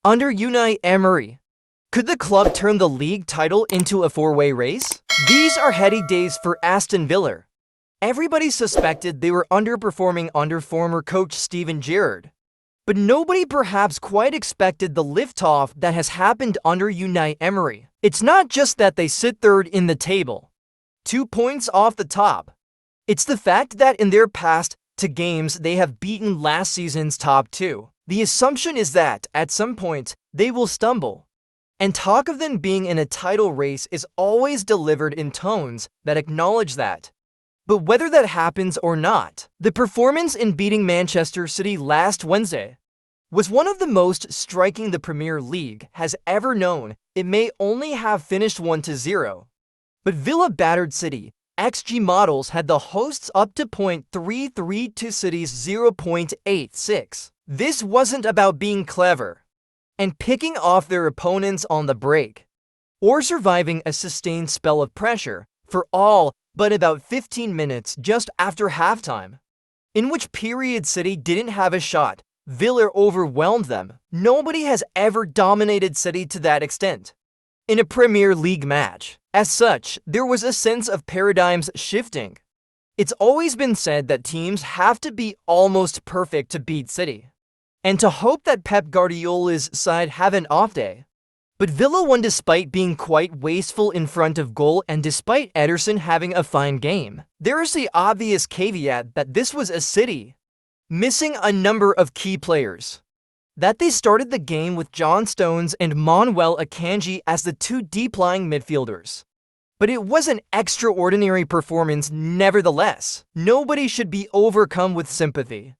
Under Unai Emery, could the club turn the league title into a four-way race? These are heady days for Aston Villa. Everybody suspected they were underperforming under former coach Steven Gerrard. But nobody perhaps quite expected the liftoff that has happened under Unai Emery. It's not just that they sit third in the table, 2 points off the top. It's the fact that in their past 2 games they have beaten last season's top 2. The assumption is that, at some point, they will stumble. And talk of them being in a title race is always delivered in tones that acknowledge that. But whether that happens or not, the performance in beating Manchester City last Wednesday was one of the most striking the Premier League has ever known. It may only have finished 1-0. But Villa battered City. XG models had the hosts up to 0.33 to City's 0.86. This wasn't about being clever and picking off their opponents on the break, or surviving a sustained spell of pressure for all but about 15 minutes just after halftime, in which period City didn't have a shot. Villa overwhelmed them. Nobody has ever dominated City to that extent in a Premier League match. As such, there was a sense of paradigms shifting. It's always been said that teams have to be almost perfect to beat City, and to hope that Pep Guardiola's side have an off day. But Villa won despite being quite wasteful in front of goal and despite Ederson having a fine game. There is the obvious caveat that this was a City missing a number of key players, that they started the game with John Stones and Manuel Akanji as the 2 deep-lying midfielders. But it was an extraordinary performance nevertheless. Nobody should be overcome with sympathy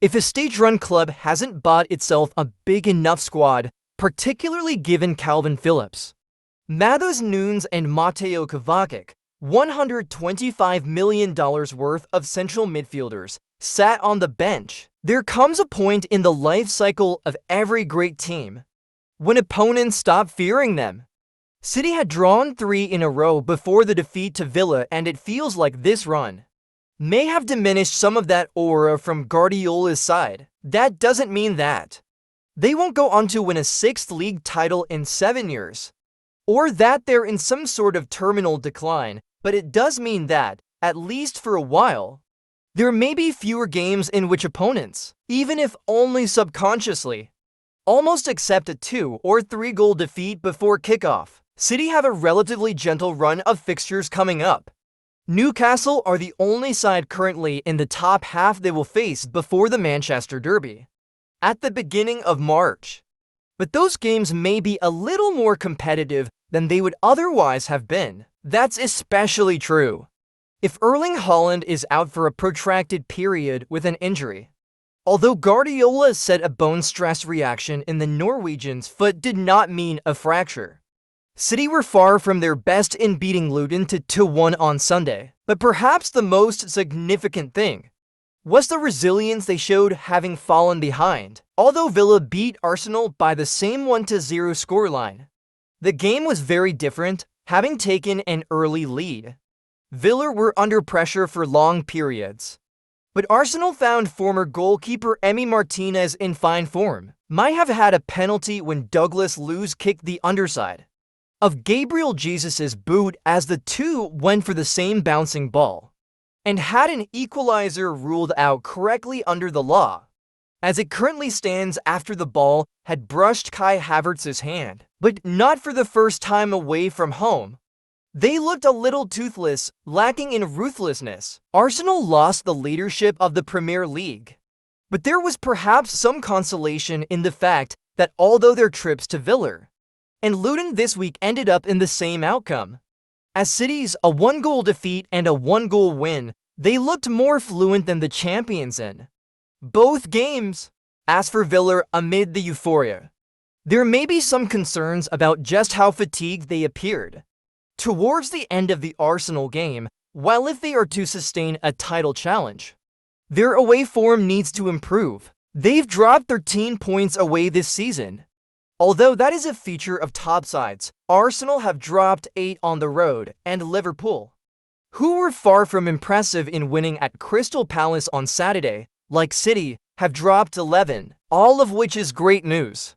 if a stage-run club hasn't bought itself a big enough squad, particularly given Calvin Phillips, Matheus Nunes and Mateo Kovacic. $125 million worth of central midfielders sat on the bench. There comes a point in the life cycle of every great team when opponents stop fearing them. City had drawn 3 in a row before the defeat to Villa, and it feels like this run may have diminished some of that aura from Guardiola's side. That doesn't mean that they won't go on to win a 6th league title in 7 years, or that they're in some sort of terminal decline, but it does mean that, at least for a while, there may be fewer games in which opponents, even if only subconsciously, almost accept a 2 or 3 goal defeat before kickoff. City have a relatively gentle run of fixtures coming up. Newcastle are the only side currently in the top half they will face before the Manchester Derby at the beginning of March. But those games may be a little more competitive than they would otherwise have been. That's especially true if Erling Haaland is out for a protracted period with an injury. Although Guardiola said a bone stress reaction in the Norwegian's foot did not mean a fracture. City were far from their best in beating Luton to 2-1 on Sunday, but perhaps the most significant thing was the resilience they showed having fallen behind. Although Villa beat Arsenal by the same 1-0 scoreline, the game was very different, having taken an early lead. Villa were under pressure for long periods, but Arsenal found former goalkeeper Emi Martinez in fine form. Might have had a penalty when Douglas Luiz kicked the underside of Gabriel Jesus's boot as the 2 went for the same bouncing ball, and had an equalizer ruled out correctly under the law, as it currently stands after the ball had brushed Kai Havertz's hand. But not for the first time away from home. They looked a little toothless, lacking in ruthlessness. Arsenal lost the leadership of the Premier League, but there was perhaps some consolation in the fact that although their trips to Villa and Luton this week ended up in the same outcome, as City's a 1-goal defeat and a 1-goal win, they looked more fluent than the champions in both games. As for Villa, amid the euphoria, there may be some concerns about just how fatigued they appeared towards the end of the Arsenal game, while if they are to sustain a title challenge, their away form needs to improve. They've dropped 13 points away this season. Although that is a feature of top sides, Arsenal have dropped 8 on the road, and Liverpool, who were far from impressive in winning at Crystal Palace on Saturday, like City, have dropped 11, all of which is great news.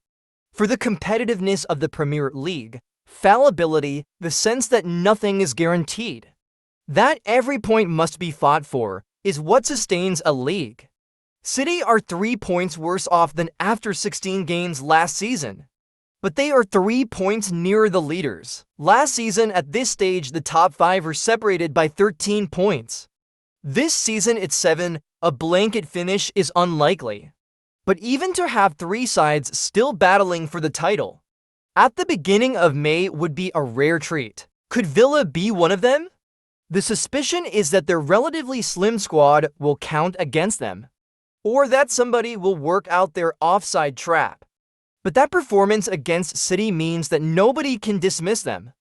For the competitiveness of the Premier League, fallibility, the sense that nothing is guaranteed, that every point must be fought for, is what sustains a league. City are 3 points worse off than after 16 games last season, but they are 3 points nearer the leaders. Last season, at this stage, the top 5 were separated by 13 points. This season, it's 7. A blanket finish is unlikely. But even to have 3 sides still battling for the title at the beginning of May would be a rare treat. Could Villa be one of them? The suspicion is that their relatively slim squad will count against them, or that somebody will work out their offside trap. But that performance against City means that nobody can dismiss them.